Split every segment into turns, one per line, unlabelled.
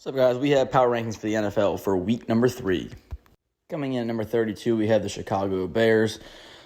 What's up, guys? We have power rankings for the NFL for week number 3. Coming in at number 32, we have the Chicago Bears.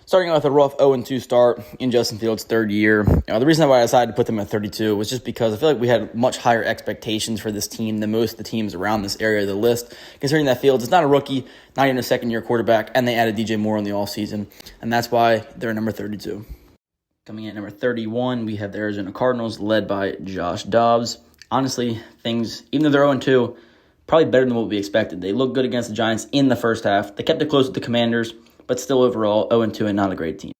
Starting with a rough 0-2 start in Justin Fields' third year. The reason why I decided to put them at 32 was just because I feel like we had much higher expectations for this team than most of the teams around this area of the list, considering that Fields is not a rookie, not even a second-year quarterback, and they added DJ Moore in the offseason, and that's why they're number 32. Coming in at number 31, we have the Arizona Cardinals, led by Josh Dobbs. Honestly, things, even though they're 0-2, probably better than what we expected. They looked good against the Giants in the first half. They kept it close with the Commanders, but still overall 0-2 and not a great team.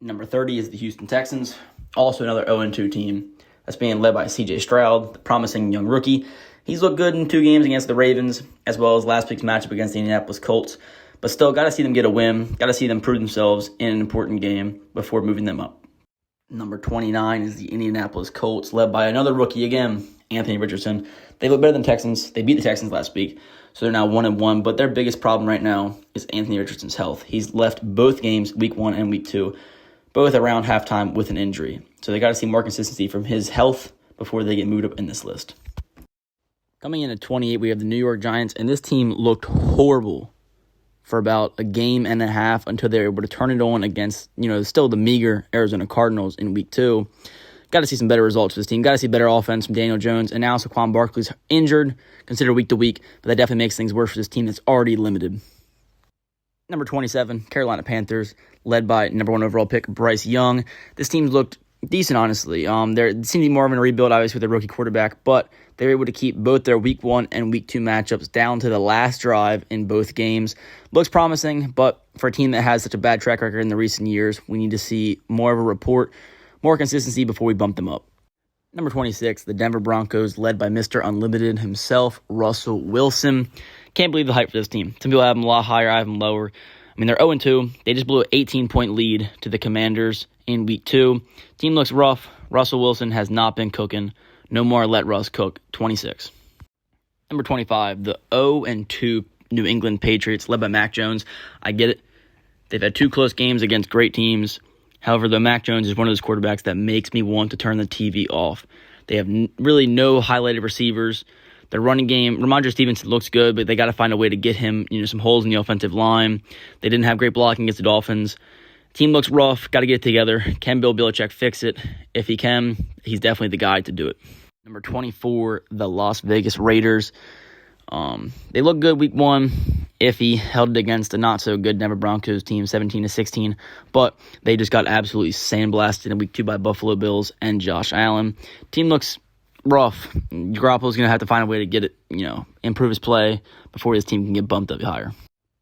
Number 30 is the Houston Texans, also another 0-2 team that's being led by C.J. Stroud, the promising young rookie. He's looked good in 2 games against the Ravens, as well as last week's matchup against the Indianapolis Colts, but still got to see them get a win, got to see them prove themselves in an important game before moving them up. Number 29 is the Indianapolis Colts, led by another rookie again, Anthony Richardson. They look better than Texans. They beat the Texans last week, so they're now 1-1. But their biggest problem right now is Anthony Richardson's health. He's left both games, week 1 and week 2, both around halftime with an injury. So they got to see more consistency from his health before they get moved up in this list. Coming in at 28, we have the New York Giants, and this team looked horrible for about a game and a half until they were able to turn it on against, still the meager Arizona Cardinals in week 2. Got to see some better results for this team. Got to see better offense from Daniel Jones. And now Saquon Barkley's injured, considered week to week, but that definitely makes things worse for this team that's already limited. Number 27, Carolina Panthers, led by number 1 overall pick Bryce Young. This team looked decent, honestly. They seem to be more of a rebuild, obviously, with their rookie quarterback, but they were able to keep both their week 1 and week 2 matchups down to the last drive in both games. Looks promising, but for a team that has such a bad track record in the recent years, we need to see more of a report, more consistency before we bump them up. Number 26, the Denver Broncos, led by Mr. Unlimited himself, Russell Wilson. Can't believe the hype for this team. Some people have them a lot higher, I have them lower. I mean, they're 0-2. They just blew an 18-point lead to the Commanders in week 2. Team looks rough. Russell Wilson has not been cooking. No more let Russ cook, 26. Number 25, the 0-2 New England Patriots, led by Mac Jones. I get it. They've had 2 close games against great teams. However, though, Mac Jones is one of those quarterbacks that makes me want to turn the TV off. They have really no highlighted receivers. Their running game, Ramondre Stevenson looks good, but they got to find a way to get him, some holes in the offensive line. They didn't have great blocking against the Dolphins. Team looks rough. Got to get it together. Can Bill Belichick fix it? If he can, he's definitely the guy to do it. Number 24, the Las Vegas Raiders. They look good week 1. Iffy held it against a not-so-good Denver Broncos team, 17-16, but they just got absolutely sandblasted in week 2 by Buffalo Bills and Josh Allen. Team looks rough. Garoppolo's going to have to find a way to get it, improve his play before his team can get bumped up higher.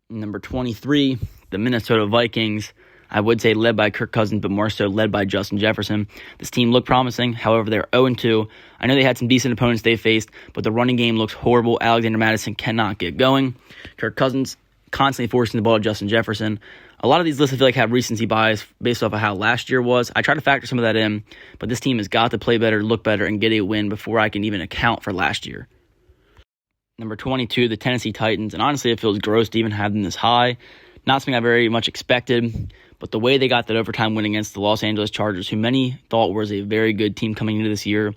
Number 23, the Minnesota Vikings. I would say led by Kirk Cousins, but more so led by Justin Jefferson. This team looked promising. However, they're 0-2. I know they had some decent opponents they faced, but the running game looks horrible. Alexander Mattison cannot get going. Kirk Cousins constantly forcing the ball to Justin Jefferson. A lot of these lists I feel like have recency bias based off of how last year was. I try to factor some of that in, but this team has got to play better, look better, and get a win before I can even account for last year. Number 22, the Tennessee Titans. And honestly, it feels gross to even have them this high. Not something I very much expected, but the way they got that overtime win against the Los Angeles Chargers, who many thought was a very good team coming into this year,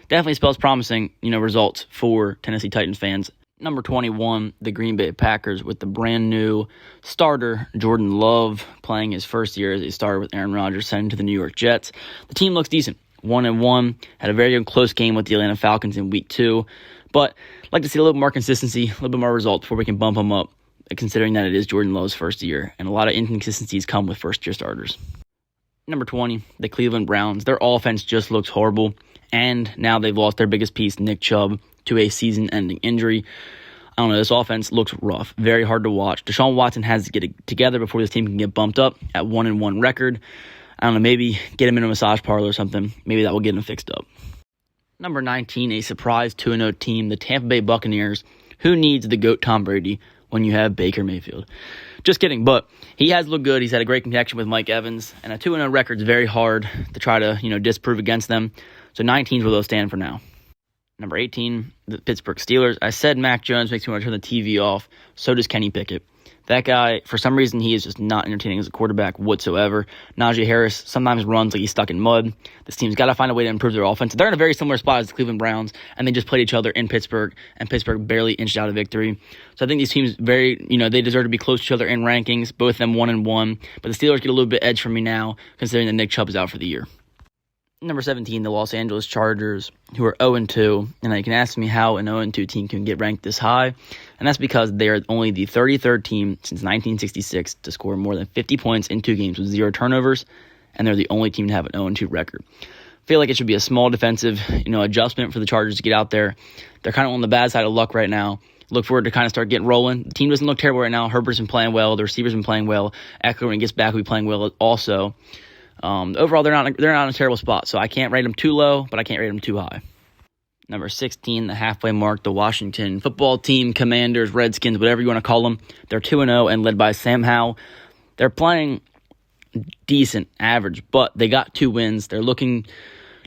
definitely spells promising, results for Tennessee Titans fans. Number 21, the Green Bay Packers, with the brand new starter, Jordan Love, playing his first year as a starter with Aaron Rodgers, sent to the New York Jets. The team looks decent. 1-1, had a very close game with the Atlanta Falcons in week 2, but I'd like to see a little more consistency, a little bit more results before we can bump them up, considering that it is Jordan Love's first year, and a lot of inconsistencies come with first-year starters. Number 20, the Cleveland Browns. Their offense just looks horrible, and now they've lost their biggest piece, Nick Chubb, to a season-ending injury. I don't know, this offense looks rough, very hard to watch. Deshaun Watson has to get it together before this team can get bumped up at 1-1 record. I don't know, maybe get him in a massage parlor or something. Maybe that will get him fixed up. Number 19, a surprise 2-0 team, the Tampa Bay Buccaneers. Who needs the GOAT Tom Brady when you have Baker Mayfield? Just kidding, but he has looked good. He's had a great connection with Mike Evans, and a 2-0 record is very hard to try to, disprove against them. So 19 is where they'll stand for now. Number 18, the Pittsburgh Steelers. I said Mac Jones makes me want to turn the TV off. So does Kenny Pickett. That guy, for some reason, he is just not entertaining as a quarterback whatsoever. Najee Harris sometimes runs like he's stuck in mud. This team's got to find a way to improve their offense. They're in a very similar spot as the Cleveland Browns, and they just played each other in Pittsburgh, and Pittsburgh barely inched out of victory. So I think these teams they deserve to be close to each other in rankings, both of them 1-1. But the Steelers get a little bit edge from me now, considering that Nick Chubb is out for the year. Number 17, the Los Angeles Chargers, who are 0-2, and you can ask me how an 0-2 team can get ranked this high, and that's because they are only the 33rd team since 1966 to score more than 50 points in 2 games with 0 turnovers, and they're the only team to have an 0-2 record. I feel like it should be a small defensive, adjustment for the Chargers to get out there. They're kind of on the bad side of luck right now. Look forward to kind of start getting rolling. The team doesn't look terrible right now. Herbert's been playing well. The receivers been playing well. Eckler, when he gets back, will be playing well also. Overall, they're not in a terrible spot, so I can't rate them too low, but I can't rate them too high. Number 16, the halfway mark, the Washington football team, Commanders, Redskins, whatever you want to call them. They're 2-0 and led by Sam Howell. They're playing decent, average, but they got 2 wins. They're looking,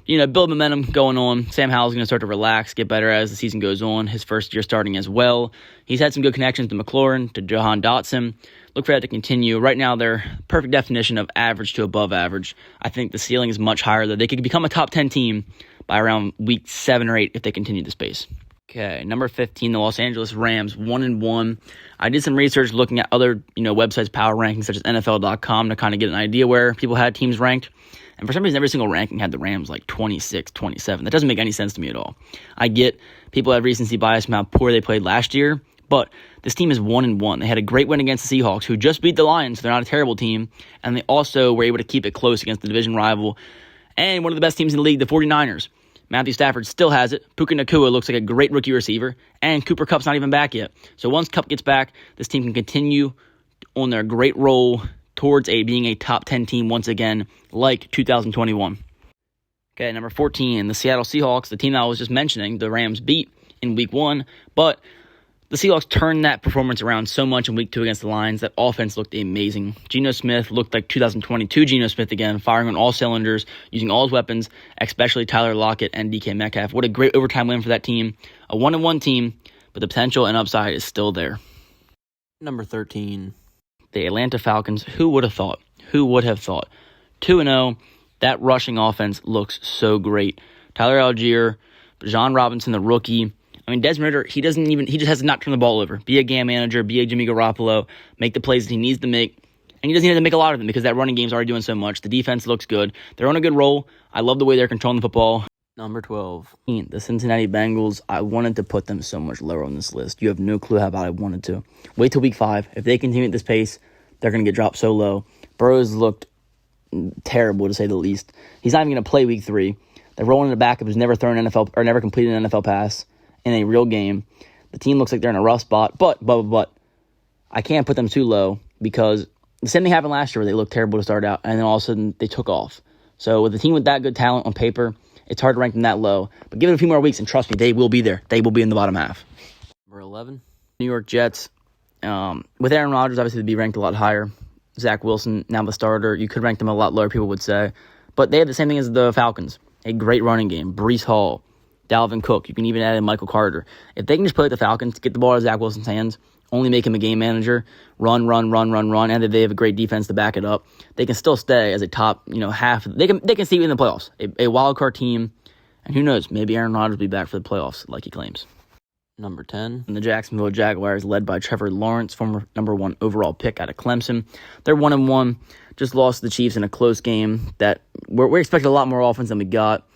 build momentum going on. Sam Howell's going to start to relax, get better as the season goes on. His first year starting as well. He's had some good connections to McLaurin, to Jahan Dotson. Look for that to continue. Right now, they're perfect definition of average to above average. I think the ceiling is much higher, though. They could become a top 10 team by around week 7 or 8 if they continue this pace. Okay, number 15, the Los Angeles Rams, 1-1. I did some research looking at other, websites' power rankings, such as NFL.com, to kind of get an idea where people had teams ranked. And for some reason, every single ranking had the Rams like 26, 27. That doesn't make any sense to me at all. I get people have recency bias from how poor they played last year, but this team is 1-1. They had a great win against the Seahawks, who just beat the Lions. So they're not a terrible team. And they also were able to keep it close against the division rival and one of the best teams in the league, the 49ers. Matthew Stafford still has it. Puka Nacua looks like a great rookie receiver. And Cooper Kupp's not even back yet. So once Kupp gets back, this team can continue on their great roll towards being a top 10 team once again, like 2021. Okay, number 14, the Seattle Seahawks, the team that I was just mentioning, the Rams beat in week 1. But the Seahawks turned that performance around so much in week 2 against the Lions. That offense looked amazing. Geno Smith looked like 2022 Geno Smith again, firing on all cylinders, using all his weapons, especially Tyler Lockett and DK Metcalf. What a great overtime win for that team. A 1-1 team, but the potential and upside is still there. Number 13, the Atlanta Falcons. Who would have thought? Who would have thought? 2-0. That rushing offense looks so great. Tyler Algier, Bijan Robinson, the rookie. Desmond Ridder, he just has to not turn the ball over. Be a game manager, be a Jimmy Garoppolo, make the plays that he needs to make. And he doesn't need to make a lot of them because that running game's already doing so much. The defense looks good. They're on a good roll. I love the way they're controlling the football. Number 12, the Cincinnati Bengals. I wanted to put them so much lower on this list. You have no clue how bad I wanted to. Wait till week 5. If they continue at this pace, they're going to get dropped so low. Burrows looked terrible, to say the least. He's not even going to play week 3. They're rolling in the backup who's never thrown an NFL or never completed an NFL pass in a real game. The team looks like they're in a rough spot, but I can't put them too low because the same thing happened last year where they looked terrible to start out, and then all of a sudden they took off. So with a team with that good talent on paper, it's hard to rank them that low. But give it a few more weeks, and trust me, they will be there. They will be in the bottom half. Number 11, New York Jets. With Aaron Rodgers, obviously, they'd be ranked a lot higher. Zach Wilson, now the starter. You could rank them a lot lower, people would say. But they have the same thing as the Falcons. A great running game. Breece Hall, Dalvin Cook. You can even add in Michael Carter. If they can just play with the Falcons, get the ball out of Zach Wilson's hands, only make him a game manager, run, and if they have a great defense to back it up, they can still stay as a top, half. They can see in the playoffs, a wild card team, and who knows, maybe Aaron Rodgers will be back for the playoffs, like he claims. Number 10, the Jacksonville Jaguars, led by Trevor Lawrence, former number 1 overall pick out of Clemson. They're 1-1, just lost to the Chiefs in a close game that we expected a lot more offense than we got,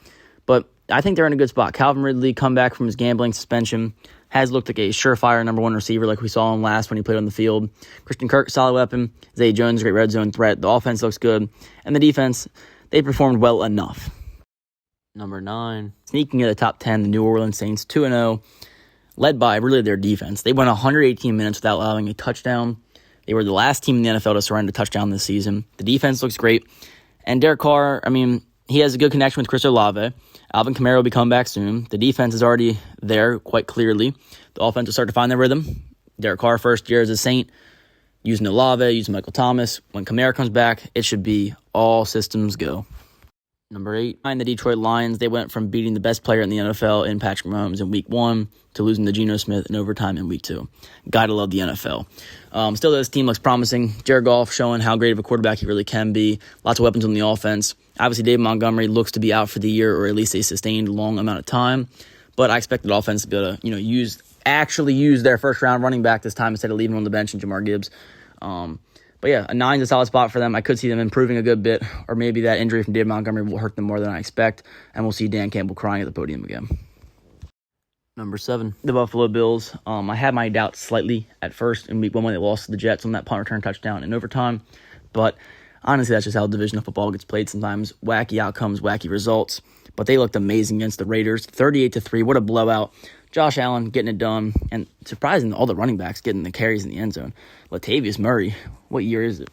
but I think they're in a good spot. Calvin Ridley, come back from his gambling suspension, has looked like a surefire number 1 receiver like we saw him last when he played on the field. Christian Kirk, solid weapon. Zay Jones, great red zone threat. The offense looks good. And the defense, they performed well enough. Number 9, sneaking into the top 10, the New Orleans Saints, 2-0, led by really their defense. They went 118 minutes without allowing a touchdown. They were the last team in the NFL to surrender a touchdown this season. The defense looks great. And Derek Carr, he has a good connection with Chris Olave. Alvin Kamara will be coming back soon. The defense is already there quite clearly. The offense will start to find their rhythm. Derek Carr, first year as a Saint, using Olave, using Michael Thomas. When Kamara comes back, it should be all systems go. Number 8, behind the Detroit Lions, they went from beating the best player in the NFL in Patrick Mahomes in Week 1 to losing to Geno Smith in overtime in Week 2. Gotta love the NFL. Still, this team looks promising. Jared Goff showing how great of a quarterback he really can be. Lots of weapons on the offense. Obviously, David Montgomery looks to be out for the year, or at least a sustained long amount of time. But I expect the offense to be able to, actually use their first-round running back this time instead of leaving him on the bench and Jahmyr Gibbs. But yeah, a 9 is a solid spot for them. I could see them improving a good bit, or maybe that injury from David Montgomery will hurt them more than I expect, and we'll see Dan Campbell crying at the podium again. Number 7, the Buffalo Bills. I had my doubts slightly at first in Week 1 when they lost to the Jets on that punt return touchdown in overtime, but honestly, that's just how division of football gets played sometimes. Wacky outcomes, wacky results, but they looked amazing against the Raiders. 38-3, what a blowout. Josh Allen getting it done, and surprising, all the running backs getting the carries in the end zone. Latavius Murray, what year is it?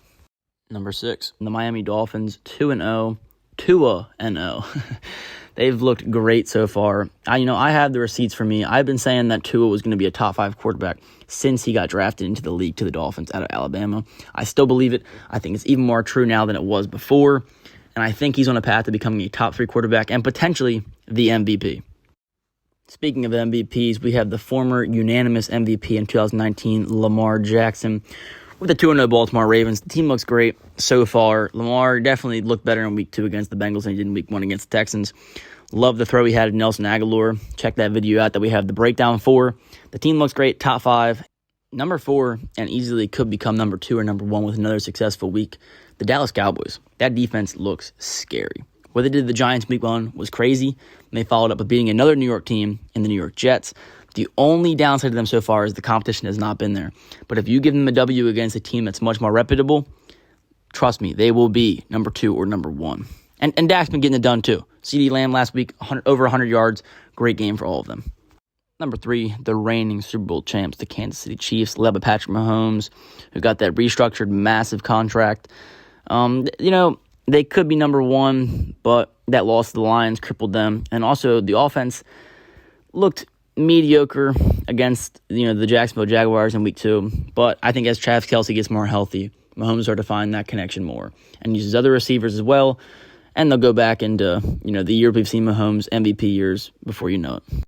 Number 6, the Miami Dolphins, 2-0, Tua and 0. They've looked great so far. I have the receipts for me. I've been saying that Tua was going to be a top 5 quarterback since he got drafted into the league to the Dolphins out of Alabama. I still believe it. I think it's even more true now than it was before, and I think he's on a path to becoming a top 3 quarterback and potentially the MVP. Speaking of MVPs, we have the former unanimous MVP in 2019, Lamar Jackson. With the 2-0 Baltimore Ravens, the team looks great so far. Lamar definitely looked better in Week 2 against the Bengals than he did in Week 1 against the Texans. Love the throw he had to Nelson Aguilar. Check that video out that we have the breakdown for. The team looks great, top 5. Number 4, and easily could become number 2 or number 1 with another successful week, the Dallas Cowboys. That defense looks scary. What they did to the Giants Week 1 was crazy, and they followed up with beating another New York team in the New York Jets. The only downside to them so far is the competition has not been there. But if you give them a W against a team that's much more reputable, trust me, they will be number 2 or number 1. And Dak's been getting it done too. CeeDee Lamb last week, over 100 yards. Great game for all of them. Number 3, the reigning Super Bowl champs, the Kansas City Chiefs, led by Patrick Mahomes, who got that restructured massive contract. They could be number 1, but that loss to the Lions crippled them. And also, the offense looked mediocre against the Jacksonville Jaguars in Week 2. But I think as Travis Kelce gets more healthy, Mahomes will define that connection more and uses other receivers as well. And they'll go back into the year we've seen Mahomes MVP years before you know it.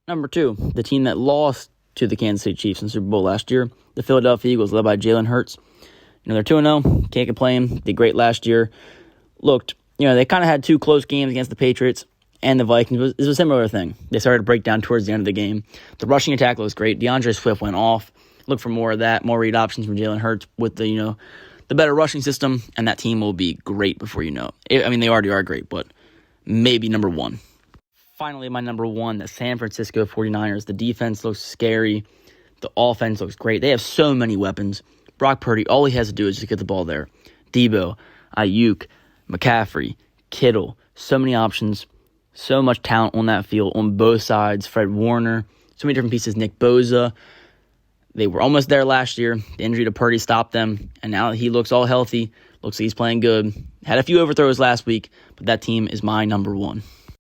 Number 2, the team that lost to the Kansas City Chiefs in the Super Bowl last year, the Philadelphia Eagles, led by Jalen Hurts. They're 2-0, can't complain. Did great last year. Looked, they kind of had 2 close games against the Patriots and the Vikings. It was a similar thing. They started to break down towards the end of the game. The rushing attack was great. DeAndre Swift went off. Look for more of that, more read options from Jalen Hurts with the better rushing system, and that team will be great before you know it. They already are great, but maybe number 1. Finally, my number 1, the San Francisco 49ers. The defense looks scary. The offense looks great. They have so many weapons. Brock Purdy, all he has to do is just get the ball there. Debo, Ayuk, McCaffrey, Kittle, so many options, so much talent on that field on both sides. Fred Warner, so many different pieces. Nick Bosa. They were almost there last year. The injury to Purdy stopped them, and now he looks all healthy. Looks like he's playing good. Had a few overthrows last week, but that team is my number 1.